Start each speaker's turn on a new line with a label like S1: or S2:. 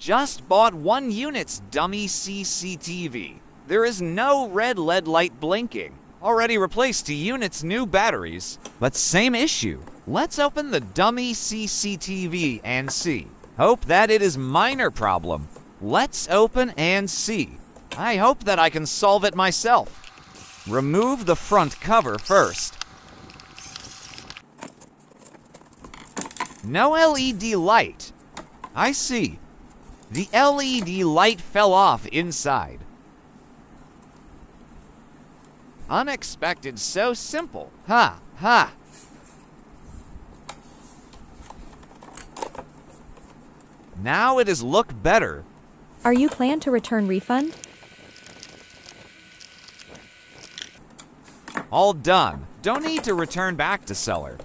S1: Just bought 1 unit's dummy CCTV. There is no red LED light blinking. Already replaced to unit's new batteries. But same issue. Let's open the dummy CCTV and see. Hope that it is minor problem. Let's open and see. I hope that I can solve it myself. Remove the front cover first. No LED light. I see. The LED light fell off inside. Unexpected, so simple. Ha, ha. Now it is look better.
S2: Are you plan to return refund?
S1: All done. Don't need to return back to seller.